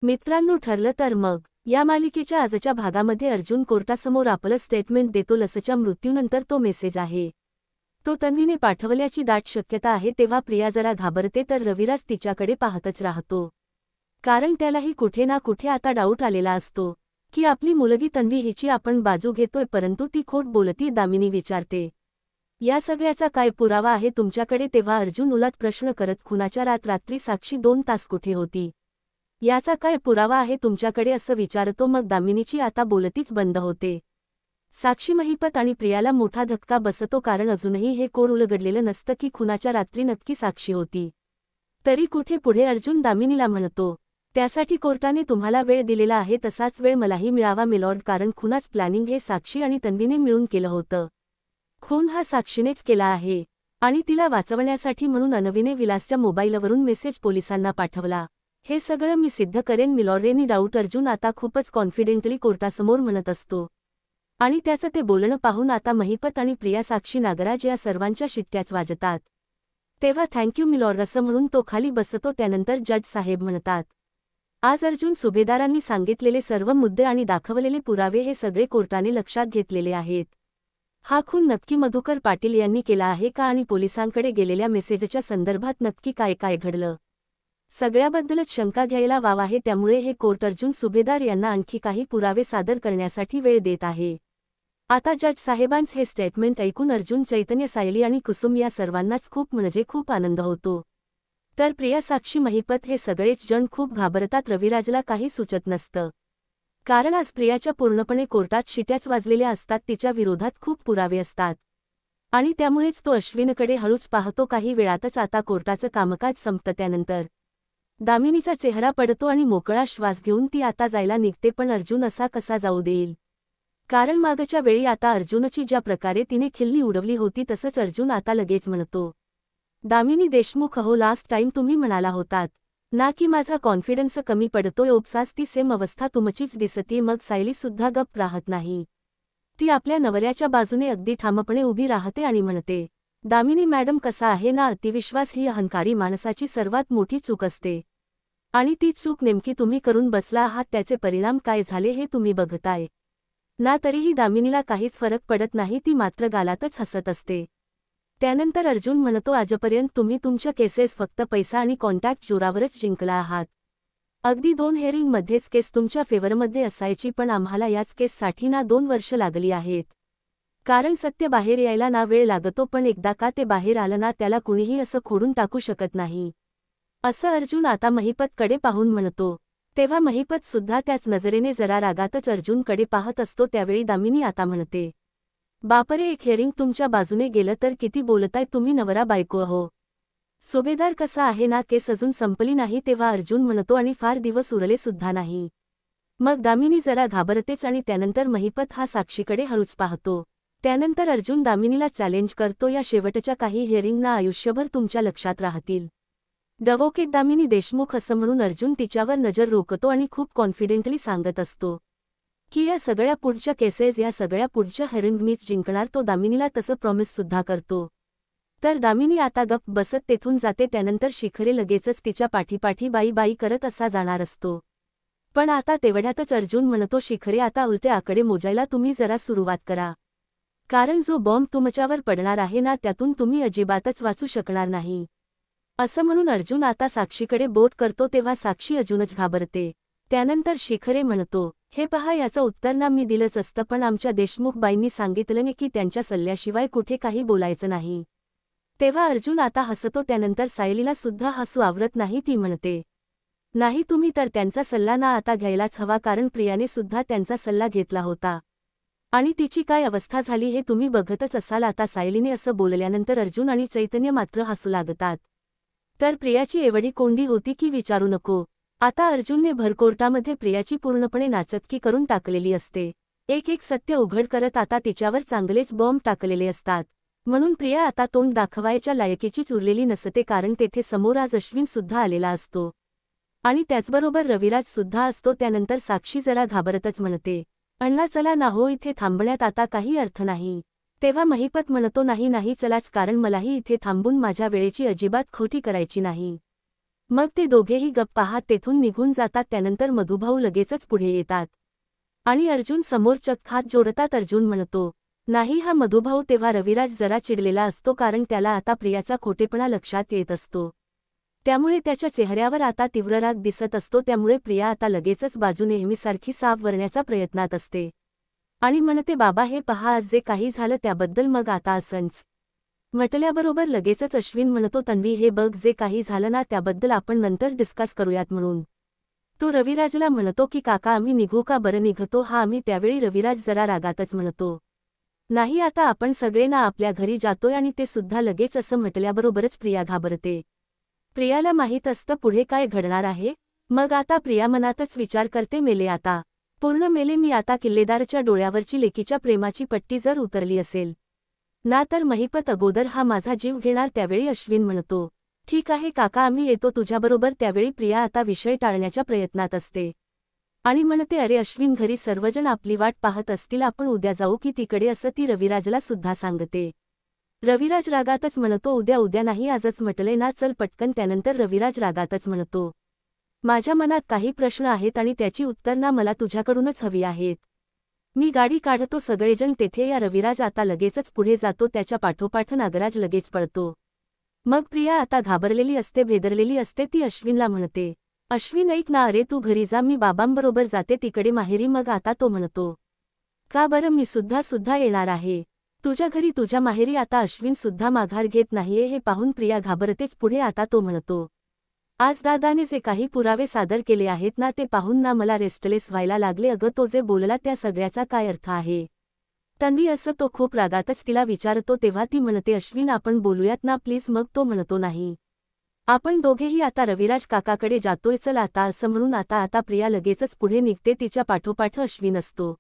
मित्रांनो, ठरलं तर मग या मालिकेच्या आजच्या भागामध्ये अर्जुन कोर्टासमोर आपलं स्टेटमेंट देतो. लसच्या मृत्यूनंतर तो मेसेज आहे तो तन्वीने पाठवल्याची दाट शक्यता आहे. तेव्हा प्रिया जरा घाबरते तर रविराज तिच्याकडे पाहतच राहतो. कारण त्यालाही कुठे ना कुठे आता डाऊट आलेला असतो की आपली मुलगी तन्वी हिची आपण बाजू घेतोय, परंतु ती खोट बोलती. दामिनी विचारते, या सगळ्याचा काय पुरावा आहे तुमच्याकडे? तेव्हा अर्जुन उलट प्रश्न करत, खुनाच्या रात्री साक्षी 2 तास कुठे होती, याचा काय पुरावा आहे तुमच्याकडे, असं विचारतो. मग दामिनीची आता बोलतीच बंद होते. साक्षी, महिपत आणि प्रियाला मोठा धक्का बसतो, कारण अजूनही हे कोड उलगडलेलं नसतं की खुनाच्या रात्री नक्की साक्षी होती. तरी कुठे पुढे अर्जुन दामिनीला म्हणतो, त्यासाठी कोर्टाने तुम्हाला वेळ दिलेला आहे, तसाच वेळ मलाही मिळावा मिलॉर्ड, कारण खुनाच प्लॅनिंग हे साक्षी आणि तन्वीने मिळून केलं होतं. खून हा साक्षीनेच केला आहे आणि तिला वाचवण्यासाठी म्हणून अनवीने विलासच्या मोबाईलवरून मेसेज पोलिसांना पाठवला. हे सगळं मी सिद्ध करेन मिलॉर्ड. एनी डाऊट, अर्जुन आता खूपच कॉन्फिडेंटली कोर्टासमोर म्हणत असतो. आणि त्याचं ते बोलणं पाहून आता महिपत आणि प्रिया, साक्षी, नागराज या सर्वांच्या शिट्ट्याच वाजतात. तेव्हा थँक्यू मिलॉर्ड असं म्हणून तो खाली बसतो. त्यानंतर जज साहेब म्हणतात, आज अर्जुन सुभेदारांनी सांगितलेले सर्व मुद्दे आणि दाखवलेले पुरावे हे सगळे कोर्टाने लक्षात घेतलेले आहेत. हा खून नक्की मधुकर पाटील यांनी केला आहे का, आणि पोलिसांकडे गेलेल्या मेसेजच्या संदर्भात नक्की काय काय घडलं, सगळ्याबद्दलच शंका घ्यायला वाव आहे. त्यामुळे हे कोर्ट अर्जुन सुभेदार यांना आणखी काही पुरावे सादर करण्यासाठी वेळ देत आहे. आता जज साहेबांच हे स्टेटमेंट ऐकून अर्जुन, चैतन्य, सायली आणि कुसुम या सर्वांनाच खूप आनंद होतो. तर प्रिया, साक्षी, महिपत हे सगळेच जण खूप घाबरतात. रविराजला काही सुचत नसतं, कारण आज प्रियाच्या पूर्णपणे कोर्टात शिट्याच वाजलेल्या असतात. तिच्या विरोधात खूप पुरावे असतात आणि त्यामुळेच तो अश्विनकडे हळूच पाहतो. काही वेळातच आता कोर्टाचं कामकाज संपतं. त्यानंतर दामिनीचा चेहरा पडतो आणि मोकळा श्वास घेऊन ती आता जायला निघते. पण अर्जुन असा कसा जाऊ देईल, कारण मागच्या वेळी आता अर्जुनची ज्या प्रकारे तिने खिल्ली उडवली होती तसंच अर्जुन आता लगेच म्हणतो, दामिनी देशमुख, अहो लास्ट टाइम तुम्ही म्हणाला होतात ना की माझा कॉन्फिडन्स कमी पडतोय. ओप्सास ती सेम अवस्था तुमचीच दिसते. मग सायली सुद्धा गप्प राहत नाही. ती आपल्या नवऱ्याच्या बाजूने अगदी ठामपणे उभी राहते आणि म्हणते, दामिनी मॅडम कसा आहे ना, अतिविश्वास ही अहंकारी माणसाची सर्वात मोठी चूक असते आणि ती चूक नेमकी तुम्ही करून बसला आहात. त्याचे परिणाम काय झाले हे तुम्ही बघताय ना. तरीही दामिनीला काहीच फरक पडत नाही. ती मात्र गालातच हसत असते. त्यानंतर अर्जुन म्हणतो, आजपर्यंत तुम्ही तुमच्या केसेस फक्त पैसा आणि कॉन्टॅक्ट जोरावरच जिंकला आहात. अगदी 2 हेअरिंगमध्येच केस तुमच्या फेवरमध्ये असायची, पण आम्हाला याच केससाठी ना 2 वर्ष लागली आहेत. कारण सत्य बाहेर यायला ना वेळ लागतो, पण एकदा का ते बाहेर आलं ना, त्याला कुणीही असं खोडून टाकू शकत नाही, असं अर्जुन आता महिपतकडे पाहून म्हणतो. तेव्हा महिपत सुद्धा त्याच नजरेने जरा रागातच अर्जुनकडे पाहत असतो. त्यावेळी दामिनी आता म्हणते, बापरे, एक हेअरिंग तुमच्या बाजूने गेलं तर किती बोलताय तुम्ही, नवरा बायको अहो. सुभेदार कसा आहे ना, केस अजून संपली नाही. तेव्हा अर्जुन म्हणतो, आणि फार दिवस उरले सुद्धा नाही. मग दामिनी जरा घाबरतेच आणि त्यानंतर महिपत हा साक्षीकडे हळूच पाहतो. त्यानंतर अर्जुन दामिनीला चॅलेंज करतो, या शेवटच्या काही हिअरिंग ना आयुष्यभर तुमच्या लक्षात राहतील. ॲडव्होकेट दामिनी देशमुख, असं म्हणून अर्जुन तिच्यावर नजर रोखतो आणि खूप कॉन्फिडेंटली सांगत असतो की या सगळ्या पुढच्या केसेस, या सगळ्या पुढच्या हिअरिंग मीच जिंकणार. तो दामिनीला तसं प्रॉमिस सुद्धा करतो. तर दामिनी आता गप्प बसत तेथून जाते. त्यानंतर शिखरे लगेचच तिच्या पाठीपाठी बाई बाई करत असा जाणार असतो. पण आता तेवढ्यातच अर्जुन म्हणतो, शिखरे, आता उलटे आकडे मोजायला तुम्ही जरा सुरुवात करा, कारण जो बॉम्ब तुमच्यावर पडणार आहे ना, त्यातून तुम्ही अजिबातच वाचू शकणार नाही. असं म्हणून अर्जुन आता साक्षीकडे बोट करतो. तेव्हा साक्षी अजूनच घाबरते. त्यानंतर शिखरे म्हणतो, हे पहा, याचं उत्तर ना मी दिलंच असतं, पण आमच्या देशमुख बाईंनी सांगितलं की त्यांच्या सल्ल्याशिवाय कुठे काही बोलायचं नाही. तेव्हा अर्जुन आता हसतो. त्यानंतर सायलीला सुद्धा हसू आवरत नाही. ती म्हणते, नाही, तुम्ही तर त्यांचा सल्ला ना आता घ्यायलाच हवा, कारण प्रियाने सुद्धा त्यांचा सल्ला घेतला होता आणि तिची काय अवस्था झाली हे तुम्ही बघतच असाल. आता सायलीने असं बोलल्यानंतर अर्जुन आणि चैतन्य मात्र हसू लागतात. तर प्रियाची एवढी कोंडी होती की विचारू नको. आता अर्जुनने भरकोर्टामध्ये प्रियाची पूर्णपणे नाचक्की करून टाकलेली असते. एक एक सत्य उघड करत आता तिच्यावर चांगलेच बॉम्ब टाकलेले असतात. म्हणून प्रिया आता तोंड दाखवायच्या लायकीचीच उरलेली नसते, कारण तेथे समोर आज अश्विन सुद्धा आलेला असतो आणि त्याचबरोबर रविराज सुद्धा असतो. त्यानंतर साक्षी जरा घाबरतच म्हणते, अण्णा चला ना हो, इथे थांबण्यात आता काही अर्थ नाही. तेव्हा महिपत म्हणतो, नाही नाही चलाच, कारण मलाही इथे थांबून माझ्या वेळेची अजिबात खोटी करायची नाही. मग ते दोघेही गप्प पाहत तेथून निघून जातात. त्यानंतर मधुभाऊ लगेचच पुढे येतात आणि अर्जुन समोर चक्क हात जोडतात. अर्जुन म्हणतो, नाही हा मधुभाऊ. तेव्हा रविराज जरा चिडलेला असतो कारण त्याला आता प्रियाचा खोटेपणा लक्षात येत असतो. त्यामुळे त्याच्या चेहऱ्यावर आता तीव्र राग दिसत असतो. त्यामुळे प्रिया आता लगेचच बाजू नेहमीसारखी साफ वरण्याचा प्रयत्नात असते आणि म्हणते, बाबा हे पहा, आज जे काही झालं त्याबद्दल मग आता असंच म्हटल्याबरोबर लगेचच अश्विन म्हणतो, तन्वी हे बघ, जे काही झालं ना त्याबद्दल आपण नंतर डिस्कस करूयात म्हणून. तो रविराजला म्हणतो की काका आम्ही निघू का? बरं निघतो. हा आम्ही. त्यावेळी रविराज जरा रागातच म्हणतो, नाही आता आपण सगळे ना आपल्या घरी जातोय. आणि ते सुद्धा लगेच असं म्हटल्याबरोबरच प्रिया घाबरते. प्रियाला माहीत असतं पुढे काय घडणार आहे. मग आता प्रिया मनातच विचार करते, मेले आता, पूर्ण मेले मी आता. किल्लेदारच्या डोळ्यावरची लेकीच्या प्रेमाची पट्टी जर उतरली असेल ना तर महिपत अगोदर हा माझा जीव घेणार. त्यावेळी अश्विन म्हणतो, ठीक आहे काका आम्ही येतो तुझ्याबरोबर. त्यावेळी प्रिया आता विषय टाळण्याच्या प्रयत्नात असते आणि म्हणते, अरे अश्विन, घरी सर्वजण आपली वाट पाहत असतील, आपण उद्या जाऊ की तिकडे, असं ती रविराजला सुद्धा सांगते. रविराज रागातच म्हणतो, उद्या नाही, आजच म्हटले ना, चल पटकन. त्यानंतर रविराज रागातच म्हणतो, माझ्या मनात काही प्रश्न आहेत आणि त्याची उत्तर ना मला तुझ्याकडूनच हवी आहेत. मी गाडी काढतो, सगळेजण तेथे या. रविराज आता लगेचच पुढे जातो. त्याच्या पाठोपाठ नागराज लगेच पळतो. मग प्रिया आता घाबरलेली असते, भेदरलेली असते. ती अश्विनला म्हणते, अश्विन ऐक ना, अरे तू घरी जा, मी बाबांबरोबर जाते तिकडे माहेरी. मग आता तो म्हणतो, का बरं, मी सुद्धा येणार आहे तुझ्या घरी, तुझ्या माहेरी. आता अश्विन सुद्धा माघार घेत नाहीये हे पाहून प्रिया घाबरतेच. पुढे आता तो म्हणतो, आज दादाने जे काही पुरावे सादर केले आहेत ना ते पाहून ना मला रेस्टलेस व्हायला लागले. अगं तो जे बोलला त्या सगळ्याचा काय अर्थ आहे तन्वी, असं तो खूप रागातच तिला विचारतो. तेव्हा ती म्हणते, अश्विन आपण बोलूयात ना प्लीज. मग तो म्हणतो, नाही आपण दोघेही आता रविराज काकाकडे जातोय, चल आता. असं म्हणून आता प्रिया लगेचच पुढे निघते. तिच्या पाठोपाठ अश्विन असतो.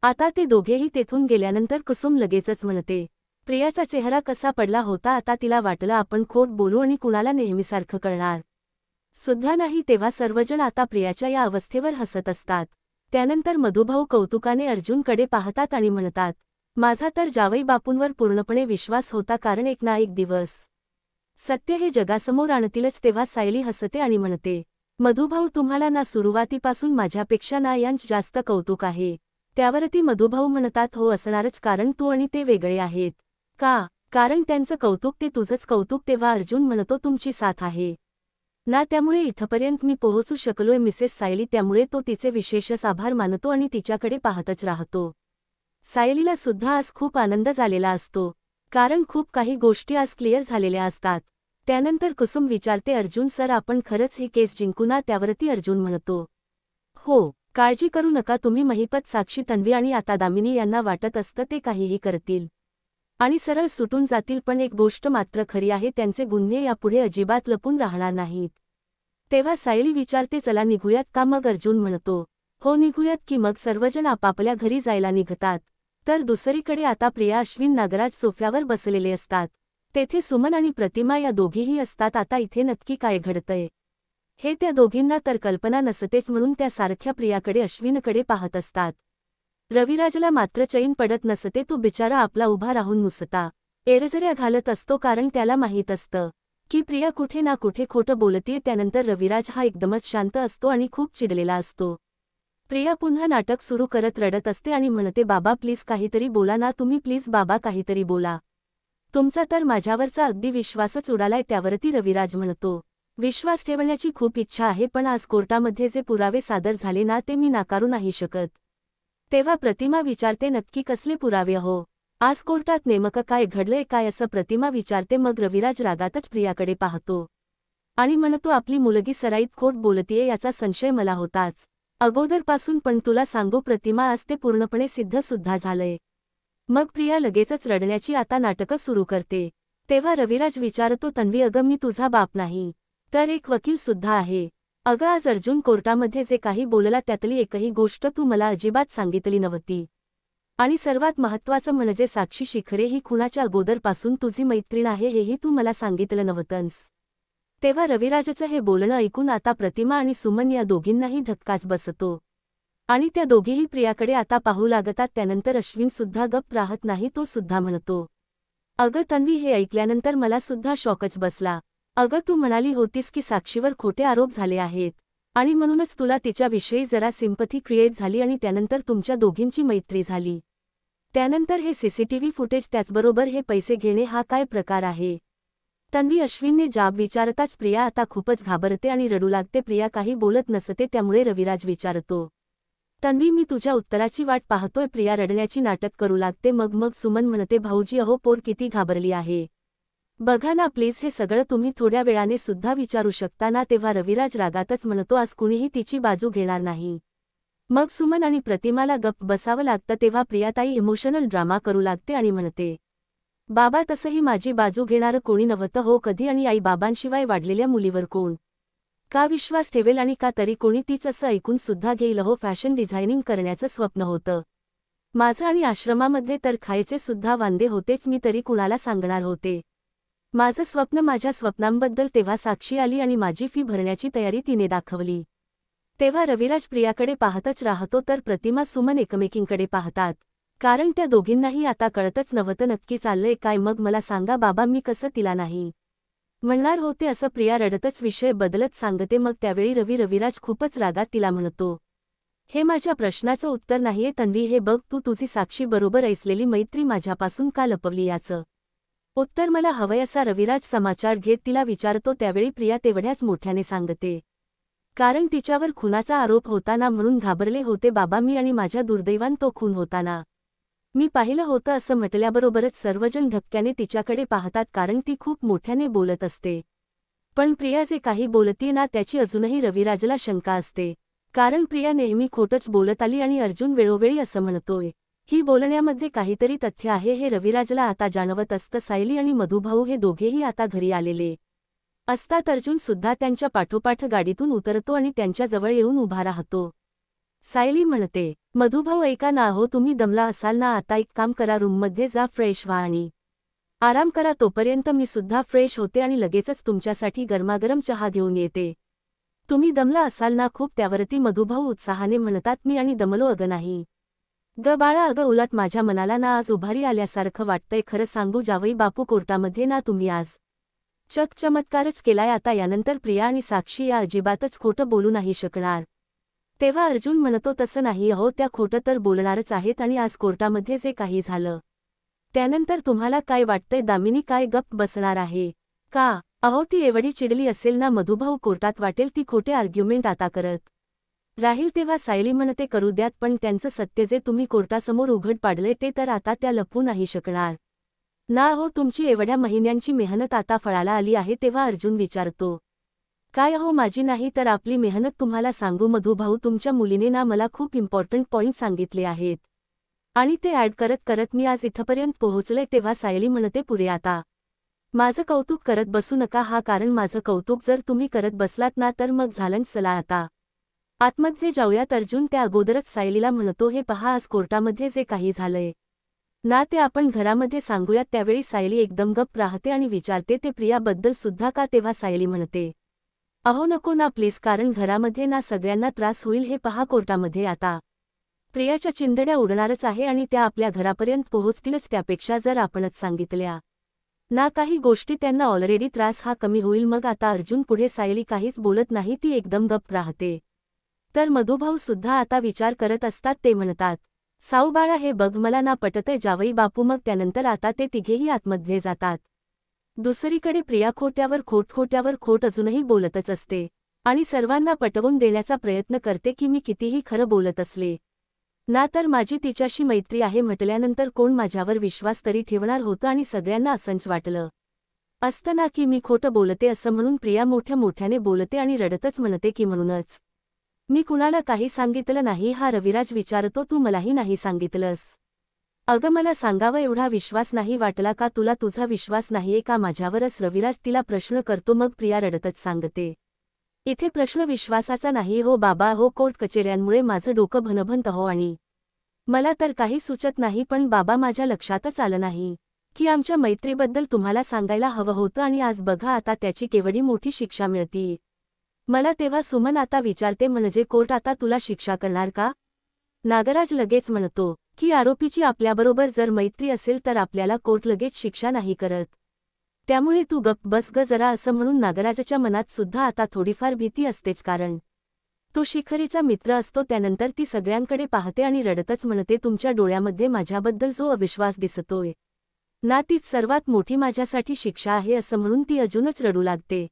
आता ते दोघेही तेथून गेल्यानंतर कुसुम लगेचच म्हणते, प्रियाचा चेहरा कसा पडला होता. आता तिला वाटलं आपण खोट बोलू आणि कुणाला नेहमीसारखं करणार सुद्धा नाही. तेव्हा सर्वजण आता प्रियाच्या या अवस्थेवर हसत असतात. त्यानंतर मधुभाऊ कौतुकाने अर्जुनकडे पाहतात आणि म्हणतात, माझा तर जावई बापूंवर पूर्णपणे विश्वास होता, कारण एक ना एक दिवस सत्य हे जगासमोर आणतीलच. तेव्हा सायली हसते आणि म्हणते, मधुभाऊ तुम्हाला ना सुरुवातीपासून माझ्यापेक्षा ना यांच जास्त कौतुक आहे. त्यावरती मधुभाऊ म्हणतात, हो असणारच, कारण तू आणि ते वेगळे आहेत. का? कारण त्यांचं कौतुक ते तुझंच कौतुक. तेव्हा अर्जुन म्हणतो, तुमची साथ आहे ना, त्यामुळे इथपर्यंत मी पोहोचू शकलोय मिसेस सायली. त्यामुळे तो तिचे विशेषच आभार मानतो आणि तिच्याकडे पाहतच राहतो. सायलीला सुद्धा आज खूप आनंद झालेला असतो, कारण खूप काही गोष्टी आज क्लिअर झालेल्या असतात. त्यानंतर कुसुम विचारते, अर्जुन सर आपण खरंच ही केस जिंकू ना? त्यावरती अर्जुन म्हणतो, हो काळजी करू नका तुम्ही. महिपत, साक्षी, तन्वी आणि आता दामिनी यांना वाटत असतं ते काहीही करतील आणि सरळ सुटून जातील, पण एक गोष्ट मात्र खरी आहे, त्यांचे गुन्हे यापुढे अजिबात लपून राहणार नाहीत. तेव्हा सायली विचारते, चला निघूयात का? मग अर्जुन म्हणतो, हो निघूयात की. मग सर्वजण आपापल्या घरी जायला निघतात. तर दुसरीकडे आता प्रिया, अश्विन, नागराज सोफ्यावर बसलेले असतात. तेथे सुमन आणि प्रतिमा या दोघीही असतात. आता इथे नक्की काय घडतंय हे त्या दोघींना तर कल्पना नसतेच, म्हणून त्या सारख्या प्रियाकडे, अश्विनकडे पाहत असतात. रविराजला मात्र चैन पडत नसते. तो बिचारा आपला उभा राहून नुसता एरझऱ्या घालत असतो, कारण त्याला माहीत असतं की प्रिया कुठे ना कुठे खोटं बोलतीये. त्यानंतर रविराज हा एकदमच शांत असतो आणि खूप चिडलेला असतो. प्रिया पुन्हा नाटक सुरू करत रडत असते आणि म्हणते, बाबा प्लीज काहीतरी बोला ना तुम्ही, प्लीज बाबा काहीतरी बोला. तुमचा तर माझ्यावरचा अगदी विश्वासच उडालाय. त्यावरती रविराज म्हणतो, विश्वास ठेवण्याची खूप इच्छा आहे, पण आज कोर्टामध्ये जे पुरावे सादर झाले ना ते मी नाकारू नाही शकत. तेव्हा प्रतिमा विचारते, नक्की कसले पुरावे हो? आज कोर्टात नेमकं काय घडलंय काय? असं प्रतिमा विचारते. मग रविराज रागातच प्रियाकडे पाहतो आणि म्हणतो, आपली मुलगी सराईत खोट बोलतीये याचा संशय मला होताच अगोदरपासून, पण तुला सांगू प्रतिमा, आज ते पूर्णपणे सिद्ध सुद्धा झालंय. मग प्रिया लगेचच रडण्याची आता नाटकं सुरू करते. तेव्हा रविराज विचारतो, तन्वी अगं मी तुझा बाप नाही, तर एक वकील सुद्धा आहे. अगं आज अर्जुन कोर्टामध्ये जे काही बोलला त्यातली एकही गोष्ट तू मला अजिबात सांगितली नव्हती. आणि सर्वात महत्त्वाचं म्हणजे साक्षी शिखरे ही खुनाच्या अगोदरपासून तुझी मैत्रीण आहे हेही तू मला सांगितलं नव्हतंस. तेव्हा रविराजचं हे बोलणं ऐकून आता प्रतिमा आणि सुमन या दोघींनाही धक्काच बसतो आणि त्या दोघीही प्रियाकडे आता पाहू लागतात. त्यानंतर अश्विन सुद्धा गप्प राहत नाही. तो सुद्धा म्हणतो, अगं तन्वी हे ऐकल्यानंतर मला सुद्धा शॉकच बसला. अगं तू म्हणाली होतीस की साक्षीवर खोटे आरोप झाले आहेत आणि म्हणूनच तुला तिच्याविषयी जरा सिंपथी क्रिएट झाली आणि त्यानंतर तुमच्या दोघींची मैत्री झाली. त्यानंतर हे सीसीटीव्ही फुटेज त्याचबरोबर हे पैसे घेणे हा काय प्रकार आहे? तन्वी अश्विनने जाब विचारताच प्रिया आता खूपच घाबरते आणि रडू लागते. प्रिया काही बोलत नसते त्यामुळे रविराज विचारतो, तन्वी मी तुझ्या उत्तराची वाट पाहतोय. प्रिया रडण्याची नाटक करू लागते. मग सुमन म्हणते भाऊजी अहो पोर किती घाबरली आहे. बघा ना प्लीज हे सगळं तुम्ही थोड्या वेळाने सुद्धा विचारू शकता ना. तेव्हा रविराज रागातच म्हणतो आज कुणीही तिची बाजू घेणार नाही. मग सुमन आणि प्रतिमाला गप्प बसावं लागतं. तेव्हा प्रियाताई इमोशनल ड्रामा करू लागते आणि म्हणते बाबा तसंही माझी बाजू घेणारं कोणी नव्हतं हो कधी आणि आई बाबांशिवाय वाढलेल्या मुलीवर कोण का विश्वास ठेवेल आणि का तरी कोणी तीच असं ऐकून सुद्धा घेईल हो. फॅशन डिझायनिंग करण्याचं स्वप्न होतं माझं आणि आश्रमामध्ये तर खायचे सुद्धा वांदे होतेच. मी तरी कुणाला सांगणार होते माझं स्वप्न माझ्या स्वप्नांबद्दल. तेव्हा साक्षी आली आणि माझी फी भरण्याची तयारी तिने दाखवली. तेव्हा रविराज प्रियाकडे पाहतच राहतो तर प्रतिमा सुमन एकमेकींकडे पाहतात. कारण त्या दोघींनाही आता कळतच नव्हतं नक्की चाललंय काय. मग मला सांगा बाबा मी कसं तिला नाही म्हणणार होते असं प्रिया रडतच विषय बदलत सांगते. मग त्यावेळी रविराज खूपच रागात तिला म्हणतो हे माझ्या प्रश्नाचं उत्तर नाहीये तन्वी. हे बघ तू तुझी साक्षी बरोबर ऐसलेली मैत्री माझ्यापासून का लपवली याचं उत्तर मला हवंय असा रविराज समाचार घेत तिला विचारतो. त्यावेळी प्रिया तेवढ्याच मोठ्याने सांगते कारण तिच्यावर खुनाचा आरोप होता ना म्हणून घाबरले होते बाबा मी आणि माझ्या दुर्दैवान तो खून होता ना मी पाहिलं होतं. असं म्हटल्याबरोबरच सर्वजण धक्क्याने तिच्याकडे पाहतात कारण ती खूप मोठ्याने बोलत असते. पण प्रिया जे काही बोलतीये ना त्याची अजूनही रविराजला शंका असते कारण प्रिया नेहमी खोटंच बोलत आली आणि अर्जुन वेळोवेळी असं म्हणतोय ही बोलण्यामध्ये काहीतरी तथ्य आहे हे रविराजला आता जाणवत असतं. सायली आणि मधुभाऊ हे दोघेही आता घरी आलेले असतात. अर्जुन सुद्धा त्यांच्या पाठोपाठ गाडीतून उतरतो आणि त्यांच्याजवळ येऊन उभा राहतो. सायली म्हणते मधुभाऊ ऐका ना हो तुम्ही दमला असाल ना आता एक काम करा रूममध्ये जा फ्रेश व्हा आणि आराम करा. तोपर्यंत मी सुद्धा फ्रेश होते आणि लगेचच तुमच्यासाठी गरमागरम चहा घेऊन येते. तुम्ही दमला असाल ना खूप. त्यावरती मधुभाऊ उत्साहाने म्हणतात मी आणि दमलो अगं नाही ग बाळा अगं उलट माझ्या मनाला ना आज उभारी आल्यासारखं वाटतंय. खरं सांगू जावई बापू कोर्टामध्ये ना तुम्ही आज चमत्कारच केलाय. आता यानंतर प्रिया आणि साक्षी या अजिबातच खोटं बोलू नाही शकणार. तेव्हा अर्जुन म्हणतो तसं नाही अहो त्या खोटं तर बोलणारच आहेत आणि आज कोर्टामध्ये जे काही झालं त्यानंतर तुम्हाला काय वाटतंय दामिनी काय गप्प बसणार आहे का? अहो ती एवढी चिडली असेल ना मधुभाऊ कोर्टात वाटेल ती खोटे आर्ग्युमेंट आता करत राहील. तेव्हा सायली म्हणते करू द्यात पण त्यांचं सत्य जे तुम्ही कोर्टासमोर उघड पाडले ते तर आता त्या लपवू नाही शकणार ना हो. तुमची एवढ्या महिन्यांची मेहनत आता फळाला आली आहे. तेव्हा अर्जुन विचारतो काय हो माझी नाही तर आपली मेहनत. तुम्हाला सांगू मधुभाऊ तुमच्या मुलीने ना मला खूप इम्पॉर्टंट पॉइंट सांगितले आहेत आणि ते ॲड करत करत मी आज इथपर्यंत पोहोचले. तेव्हा सायली म्हणते पुरे आता माझं कौतुक करत बसू नका हा कारण माझं कौतुक जर तुम्ही करत बसलात ना तर मग झालंच. चला आता आतमध्ये जाऊयात. अर्जुन त्या अगोदरच सायलीला म्हणतो हे पहा आज कोर्टामध्ये जे काही झालंय ना ते आपण घरामध्ये सांगूयात. त्यावेळी सायली एकदम गप्प राहते आणि विचारते ते प्रियाबद्दल सुद्धा का? तेव्हा सायली म्हणते अहो नको ना प्लीज कारण घरामध्ये ना सगळ्यांना त्रास होईल. हे पहा कोर्टामध्ये आता प्रियाच्या चिंधड्या उडणारच आहे आणि त्या आपल्या घरापर्यंत पोहोचतीलच. त्यापेक्षा जर आपणच सांगितल्या ना काही गोष्टी त्यांना ऑलरेडी त्रास हा कमी होईल. मग आता अर्जुन पुढे सायली काहीच बोलत नाही ती एकदम गप्प राहते. तर मधुभाऊ सुद्धा आता विचार करत असतात. ते म्हणतात साऊ बाळा हे बघ मला ना पटतंय जावई बापू. मग त्यानंतर आता ते तिघेही आतमध्ये जातात. दुसरीकडे प्रिया खोट्यावर खोट अजूनही बोलतच असते आणि सर्वांना पटवून देण्याचा प्रयत्न करते की मी कितीही खरं बोलत असले ना तर माझी तिच्याशी मैत्री आहे म्हटल्यानंतर कोण माझ्यावर विश्वास तरी ठेवणार होतं आणि सगळ्यांना असंच वाटलं असतं ना की मी खोटं बोलते असं म्हणून प्रिया मोठ्याने बोलते आणि रडतच म्हणते की म्हणूनच मी कुणाला काही सांगितलं नाही. हा रविराज विचारतो तू मलाही नाही सांगितलंस अगं मला सांगावा एवढा विश्वास नाही वाटला का तुला? तुझा विश्वास नाहीये का माझ्यावरच? रविराज तिला प्रश्न करतो. मग प्रिया रडतच सांगते इथे प्रश्न विश्वासाचा नाही हो बाबा. हो कोर्ट कचेऱ्यांमुळे माझं डोकं भनभनत हो आणि मला तर काही सुचत नाही. पण बाबा माझ्या लक्षातच आलं नाही की आमच्या मैत्रीबद्दल तुम्हाला सांगायला हवं होतं आणि आज बघा आता त्याची केवढी मोठी शिक्षा मिळतीये मला. तेव्हा सुमन आता विचारते म्हणजे कोर्ट आता तुला शिक्षा करणार का? नागराज लगेच म्हणतो की आरोपीची आपल्याबरोबर जर मैत्री असेल तर आपल्याला कोर्ट लगेच शिक्षा नाही करत. त्यामुळे तू गप्प बस ग जरा असं म्हणून नागराजच्या मनात सुद्धा आता थोडीफार भीती असतेच, कारण तो शिखरीचा मित्र असतो. त्यानंतर ती सगळ्यांकडे पाहते आणि रडतच म्हणते, तुमच्या डोळ्यामध्ये माझ्याबद्दल जो अविश्वास दिसतोय ना, तीच सर्वात मोठी माझ्यासाठी शिक्षा आहे असं म्हणून ती अजूनच रडू लागते.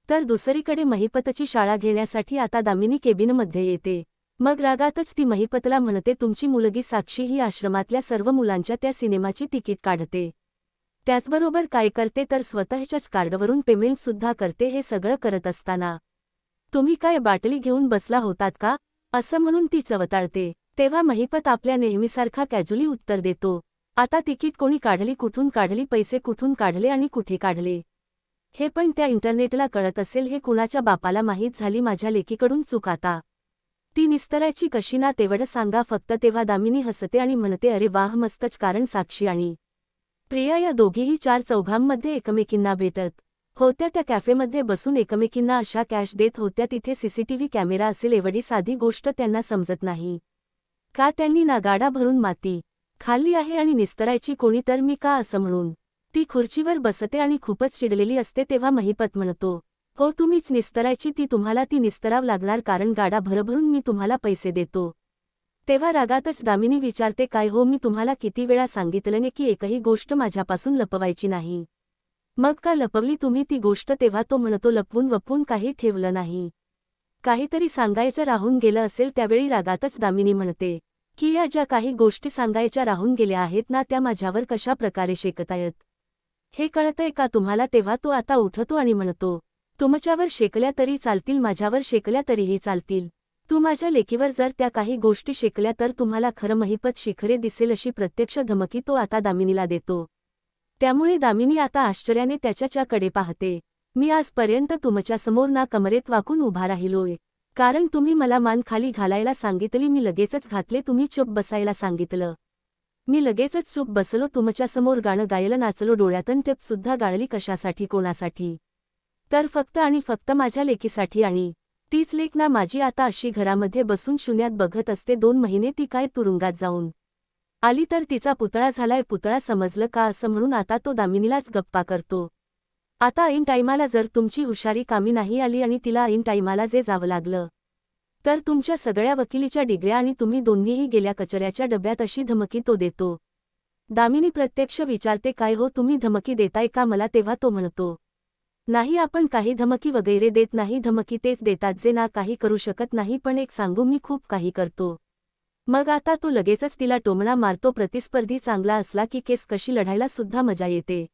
तर दुसरीकडे महिपतची शाळा घेण्यासाठी आता दामिनी केबिनमध्ये येते. मग रागातच ती महिपतला म्हणते, तुमची मुलगी साक्षी ही आश्रमातल्या सर्व मुलांच्या त्या सिनेमाची तिकीट काढते. त्याचबरोबर काय करते तर स्वतःच्याच कार्डवरून पेमेंट सुद्धा करते. हे सगळं करत असताना तुम्ही काय बाटली घेऊन बसला होतात का असं म्हणून ती चवताळते. तेव्हा महिपत आपल्या नेहमीसारखा कॅज्युअली उत्तर देतो, आता तिकीट कोणी काढली, कुठून काढली, पैसे कुठून काढले आणि कुठे काढले हे पण त्या इंटरनेटला कळत असेल, हे कुणाच्या बापाला माहीत झाली माझ्या लेकीकडून चूक, आता ती निस्तरायची कशी ना तेवढं सांगा फक्त. तेव्हा दामिनी हसते आणि म्हणते, अरे वाह मस्तच, कारण साक्षी आणि प्रिया या दोघीही चार चौघांमध्ये एकमेकींना भेटत होत्या. त्या कॅफेमध्ये बसून एकमेकींना अशा कॅश देत होत्या, तिथे सीसीटीव्ही कॅमेरा असेल एवढी साधी गोष्ट त्यांना समजत नाही का. त्यांनी ना गाडा भरून माती खाल्ली आहे आणि निस्तरायची कोणी तर मी का असं म्हणून ती खुर्चीवर बसते आणि खूपच चिडलेली असते. तेव्हा महिपत म्हणतो, हो तुम्हीच निस्तरायची, ती तुम्हाला ती निस्तराव लागणार, कारण गाडा भरभरून मी तुम्हाला पैसे देतो. तेव्हा रागातच दामिनी विचारते, काय हो, मी तुम्हाला किती वेळा सांगितलं ने की एकही गोष्ट माझ्यापासून लपवायची नाही. मग का लपवली तुम्ही ती गोष्ट. तेव्हा तो म्हणतो, लपवून वपवून काही ठेवलं नाही, काहीतरी सांगायचं राहून गेलं असेल. त्यावेळी रागातच दामिनी म्हणते की या ज्या काही गोष्टी सांगायच्या राहून गेल्या आहेत ना, त्या माझ्यावर कशा प्रकारे शेकतायत हे कळतंय का तुम्हाला. तेव्हा तो आता उठतो आणि म्हणतो, तुमच्यावर शेकल्या तरी चालतील, माझ्यावर शेकल्या तरीही चालतील. तू माझ्या लेकीवर जर त्या काही गोष्टी शेकल्या तर तुम्हाला खरं महिपत शिखरे दिसेल, अशी प्रत्यक्ष धमकी तो आता दामिनीला देतो. त्यामुळे दामिनी आता आश्चर्याने त्याच्याकडे पाहते. मी आजपर्यंत तुमच्यासमोर ना कमरेत वाकून उभा राहिलोय, कारण तुम्ही मला मान खाली घालायला सांगितली, मी लगेचच घातले. तुम्ही चुप बसायला सांगितलं, मी लगेचच चुप बसलो. तुमच्यासमोर गाणं गायलं, नाचलो, डोळ्यातून टेप सुद्धा गाळली. कशासाठी, कोणासाठी, तर फक्त आणि फक्त माझ्या लेकीसाठी. आणि तीच लेक ना माझी आता अशी घरामध्ये बसून शून्यात बघत असते. 2 महिने ती काय तुरुंगात जाऊन आली तर तिचा पुतळा झालाय. पुतळा समजलं का असं म्हणून आता तो दामिनीलाच गप्पा करतो. आता ऐन टाईमाला जर तुमची हुशारी कामी नाही आली आणि तिला ऐन टाईमाला जे जावं लागलं तर तुमच्या सगळ्या वकिलीच्या डिग्र्या आणि तुम्ही दोन्हीही गेल्या कचऱ्याच्या डब्यात, अशी धमकी तो देतो. दामिनी प्रत्यक्ष विचारते, काय हो तुम्ही धमकी देताय का मला. तेव्हा तो म्हणतो, नाही आपण काही धमकी वगैरे देत नाही, धमकी तेच देतात जे ना काही करू शकत नाही. पण एक सांगू, मी खूप काही करतो. मग आता तो लगेचच तिला टोमणा मारतो. प्रतिस्पर्धी चांगला असला की केस कशी लढायला सुद्धा मजा येते.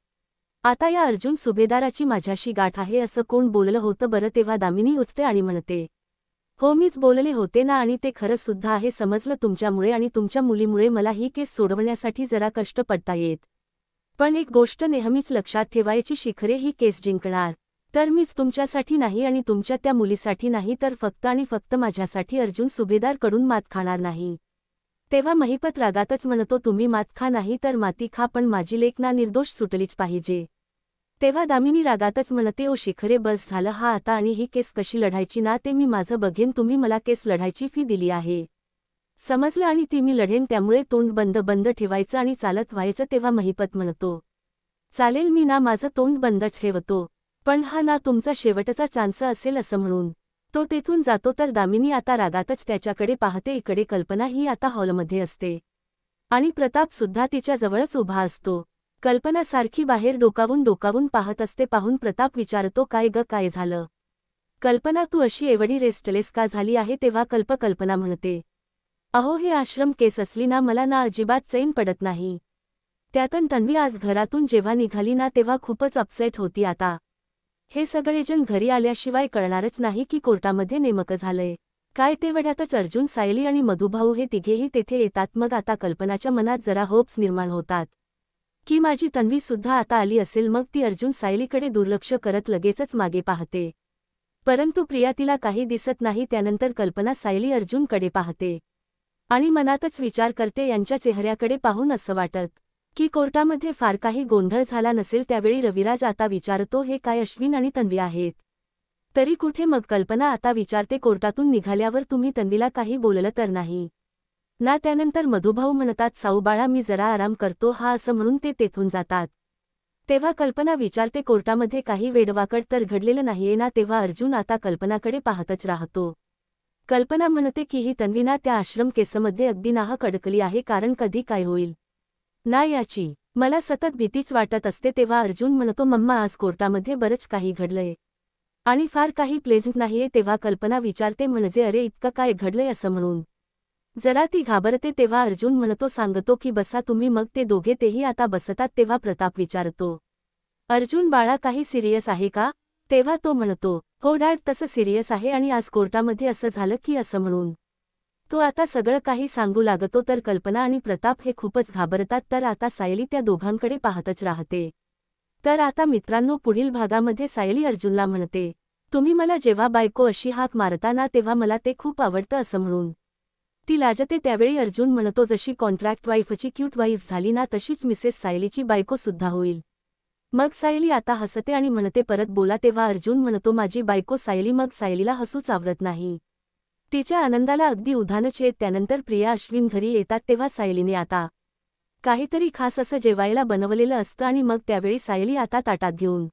आता या अर्जुन सुभेदाराची माझ्याशी गाठ आहे असं कोण बोललं होतं बरं. तेव्हा दामिनी उठते आणि म्हणते, हो मीच बोलले होते ना, आणि ते खरं सुद्धा आहे. समजलं, तुमच्यामुळे आणि तुमच्या मुलीमुळे मला ही केस सोडवण्यासाठी जरा कष्ट पडतायत. पण एक गोष्ट नेहमीच लक्षात ठेवायची, शिखरे ही केस जिंकणार तर मीच, तुमच्यासाठी नाही आणि तुमच्या त्या मुलीसाठी नाही, तर फक्त आणि फक्त माझ्यासाठी. अर्जुन सुभेदार कडून मात खाणार नाही. तेव्हा महिपत रागातच म्हणतो, तुम्ही मात खा नाही तर माती खा, पण माझी लेक ना निर्दोष सुटलीच पाहिजे. तेव्हा दामिनी रागातच म्हणते, ओ शिखरे बस झालं हा आता, आणि ही केस कशी लढायची ना ते मी माझं बघेन. तुम्ही मला केस लढायची फी दिली आहे, समजलं, आणि ती मी लढेन. त्यामुळे तोंड बंद बंद ठेवायचं आणि चालत व्हायचं. तेव्हा महिपत म्हणतो, चालेल, मी ना माझं तोंड बंदच ठेवतो, पण हा ना तुमचा शेवटचा चान्स असेल असं म्हणून तो तेथून जातो. तर दामिनी आता रागातच त्याच्याकडे पाहते. इकडे कल्पना ही आता हॉलमध्ये असते आणि प्रताप सुद्धा तिच्या जवळच उभा असतो. कल्पना सारखी बाहेर डोकावून पाहत असते. पाहून प्रताप विचारतो, काय ग, काय झालं. कल्पना, तू अशी एवढी रेस्टलेस का झाली आहे. तेव्हा कल्पना म्हणते, अहो हे आश्रम केस असली ना मला ना अजिबात चैन पडत नाही. त्यातून तन्वी आज घरातून जेव्हा निघाली ना तेव्हा खूपच अपसेट होती. आता हे सगळेजण घरी आल्याशिवाय कळणारच नाही की कोर्टामध्ये नेमकं झालंय काय. तेवढ्यातच अर्जुन, सायली आणि मधुभाऊ हे तिघेही तेथे येतात. मग आता कल्पनाच्या मनात जरा होप्स निर्माण होतात की माझी तन्वी सुद्धा आता आली असेल. मग ती अर्जुन सायलीकडे दुर्लक्ष करत लगेचच मागे पाहते, परंतु प्रिया तिला काही दिसत नाही. त्यानंतर कल्पना सायली अर्जुनकडे पाहते आणि मनातच विचार करते, यांच्या चेहऱ्याकडे पाहून असं वाटत की कोर्टामध्ये फार काही गोंधळ झाला नसेल. त्यावेळी रविराज आता विचारतो, हे काय अश्विन आणि तन्वी आहेत तरी कुठे. मग कल्पना आता विचारते, कोर्टातून निघाल्यावर तुम्ही तन्वीला काही बोललं तर नाही ना. त्यानंतर मधुभाऊ म्हणतात, साऊ बाळा, मी जरा आराम करतो हा, असं म्हणून ते तेथून जातात. तेव्हा कल्पना विचारते कोर्टामध्ये काही वेडवाकड तर घडलेलं नाहीये ना. तेव्हा अर्जुन आता कल्पनाकडे पाहतच राहतो. कल्पना म्हणते की ही तन्वी ना त्या आश्रम केसमध्ये अगदी नाहक अडकली आहे, कारण कधी काय होईल ना याची मला सतत भीतीच वाटत असते. तेव्हा अर्जुन म्हणतो मम्मा आज कोर्टामध्ये बरंच काही घडलंय आणि फार काही प्लेझंट नाहीये. तेव्हा कल्पना विचारते म्हणजे अरे इतकं काय घडलंय असं म्हणून जरा ती घाबरते. तेव्हा अर्जुन म्हणतो सांगतो की बसा तुम्ही. मग ते दोघे तेही आता बसतात. तेव्हा प्रताप विचारतो अर्जुन बाळा काही सिरियस आहे का. तेव्हा तो म्हणतो हो डॅड तसं सिरियस आहे आणि आज कोर्टामध्ये असं झालं की असं म्हणून तो आता सगळं काही सांगू लागतो. तर कल्पना आणि प्रताप हे खूपच घाबरतात. तर आता सायली त्या दोघांकडे पाहतच राहते. तर आता मित्रांनो पुढील भागामध्ये सायली अर्जुनला म्हणते तुम्ही मला जेव्हा बायको अशी हाक मारता ना तेव्हा मला ते खूप आवडतं असं म्हणून ती लाजते. त्यावेळी अर्जुन म्हणतो जशी कॉन्ट्रॅक्ट वाईफची क्यूट वाईफ झाली ना तशीच मिसेस सायलीची बायको सुद्धा होईल. मग सायली आता हसते आणि म्हणते परत बोला. तेव्हा अर्जुन म्हणतो माझी बायको सायली. मग सायलीला हसूच आवरत नाही. तिच्या आनंदाला अगदी उधाणच येत. त्यानंतर प्रिया अश्विन घरी येतात. तेव्हा सायलीने आता काहीतरी खास असं जेवायला बनवलेलं असतं आणि मग त्यावेळी सायली आता ताटात घेऊन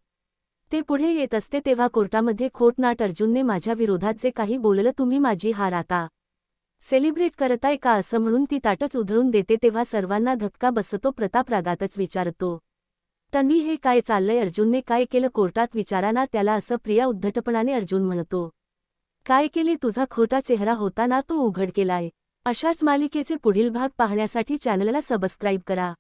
ते पुढे येत असते. तेव्हा कोर्टामध्ये खोटनाट अर्जुनने माझ्या विरोधात जे काही बोललं तुम्ही माझी हार आता सेलिब्रेट करताय का असं म्हणून ती ताटच उधळून देते. तेव्हा सर्वांना धक्का बसतो. प्रताप रागातच विचारतो तन्वी हे काय चाललंय. अर्जुनने काय केलं कोर्टात विचारा ना त्याला असं. प्रिया उद्धटपणाने अर्जुन म्हणतो काय केले. तुझा खोटा चेहरा होता ना तो उघड केलाय. अशाच मालिकेचे पुढील भाग पाहण्यासाठी चॅनलला सबस्क्राईब करा.